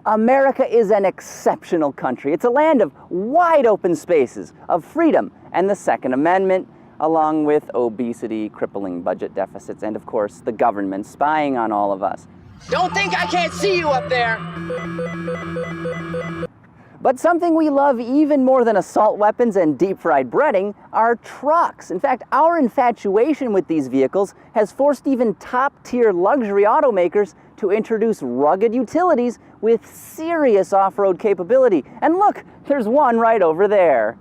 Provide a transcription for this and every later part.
America is an exceptional country. It's a land of wide open spaces, of freedom, and the Second Amendment, along with obesity, crippling budget deficits, and of course, the government spying on all of us. Don't think I can't see you up there! But something we love even more than assault weapons and deep-fried breading are trucks. In fact, our infatuation with these vehicles has forced even top-tier luxury automakers to introduce rugged utilities with serious off-road capability. And look, there's one right over there.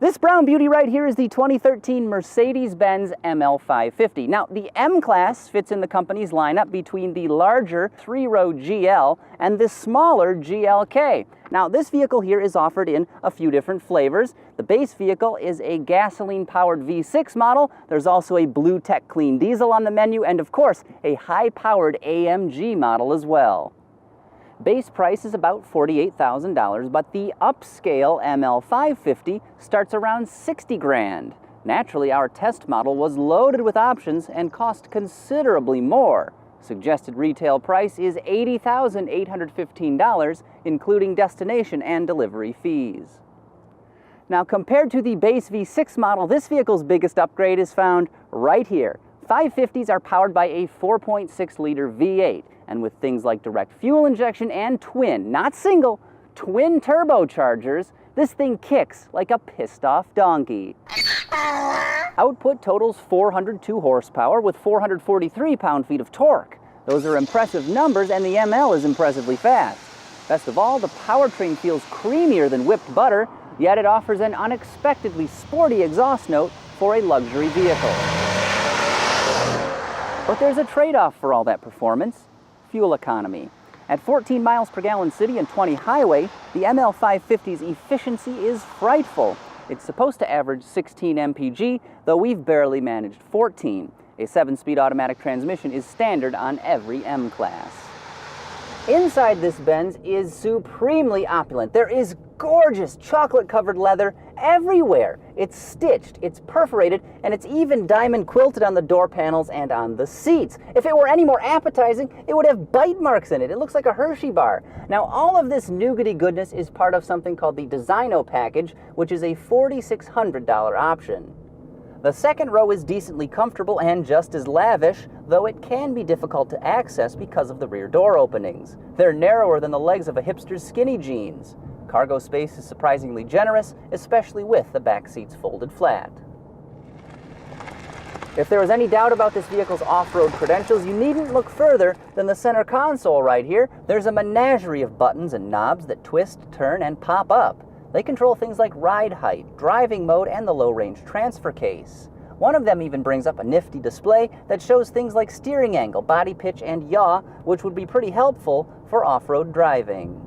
This brown beauty right here is the 2013 Mercedes-Benz ML550. Now, the M-Class fits in the company's lineup between the larger 3-row GL and the smaller GLK. Now, this vehicle here is offered in a few different flavors. The base vehicle is a gasoline-powered V6 model. There's also a Blue Tech Clean Diesel on the menu, and of course, a high-powered AMG model as well. Base price is about $48,000, but the upscale ML550 starts around $60 grand. Naturally, our test model was loaded with options and cost considerably more. Suggested retail price is $80,815, including destination and delivery fees. Now, compared to the base V6 model, this vehicle's biggest upgrade is found right here. 550s are powered by a 4.6-liter V8, and with things like direct fuel injection and twin, not single, twin turbochargers, this thing kicks like a pissed-off donkey. Output totals 402 horsepower with 443 pound-feet of torque. Those are impressive numbers, and the ML is impressively fast. Best of all, the powertrain feels creamier than whipped butter, yet it offers an unexpectedly sporty exhaust note for a luxury vehicle. But there's a trade-off for all that performance: fuel economy. At 14 miles per gallon city and 20 highway, the ML550's efficiency is frightful. It's supposed to average 16 mpg, though we've barely managed 14. A 7-speed automatic transmission is standard on every M-Class. Inside this Benz is supremely opulent. There is gorgeous chocolate-covered leather everywhere. It's stitched, it's perforated, and it's even diamond quilted on the door panels and on the seats. If it were any more appetizing, it would have bite marks in it. It looks like a Hershey bar. Now, all of this nougaty goodness is part of something called the Designo package, which is a $4,600 option. The second row is decently comfortable and just as lavish, though it can be difficult to access because of the rear door openings. They're narrower than the legs of a hipster's skinny jeans. Cargo space is surprisingly generous, especially with the back seats folded flat. If there was any doubt about this vehicle's off-road credentials, you needn't look further than the center console right here. There's a menagerie of buttons and knobs that twist, turn, and pop up. They control things like ride height, driving mode, and the low-range transfer case. One of them even brings up a nifty display that shows things like steering angle, body pitch, and yaw, which would be pretty helpful for off-road driving.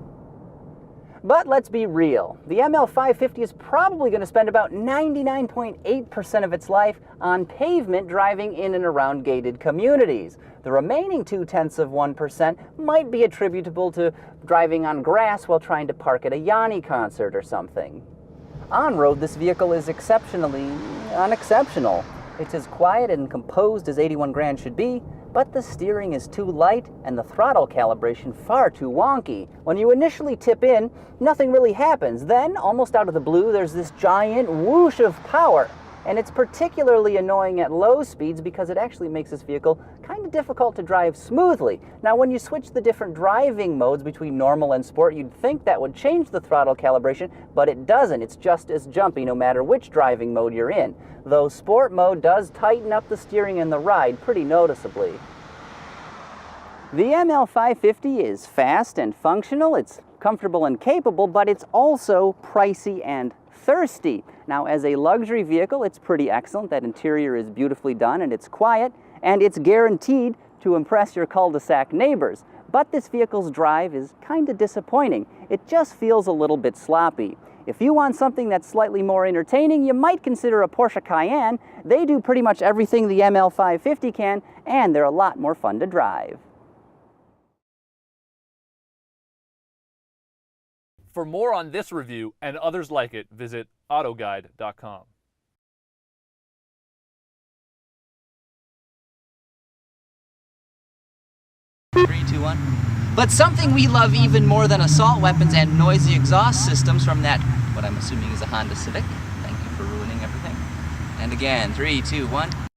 But let's be real. The ML550 is probably going to spend about 99.8% of its life on pavement driving in and around gated communities. The remaining 0.2% might be attributable to driving on grass while trying to park at a Yanni concert or something. On-road, this vehicle is exceptionally unexceptional. It's as quiet and composed as 81 grand should be, but the steering is too light and the throttle calibration far too wonky. When you initially tip in, nothing really happens. Then, almost out of the blue, there's this giant whoosh of power. And it's particularly annoying at low speeds because it actually makes this vehicle kind of difficult to drive smoothly. Now, when you switch the different driving modes between normal and sport, you'd think that would change the throttle calibration, but it doesn't. It's just as jumpy no matter which driving mode you're in, though sport mode does tighten up the steering and the ride pretty noticeably. The ML550 is fast and functional, it's comfortable and capable, but it's also pricey and thirsty. Now, as a luxury vehicle, it's pretty excellent. That interior is beautifully done and it's quiet, and it's guaranteed to impress your cul-de-sac neighbors, but this vehicle's drive is kind of disappointing. It just feels a little bit sloppy. If you want something that's slightly more entertaining, you might consider a Porsche Cayenne. They do pretty much everything the ML550 can, and they're a lot more fun to drive. For more on this review and others like it, visit autoguide.com. 3, 2, 1. But something we love even more than assault weapons and noisy exhaust systems from that, what I'm assuming is a Honda Civic. Thank you for ruining everything. And again, 3, 2, 1.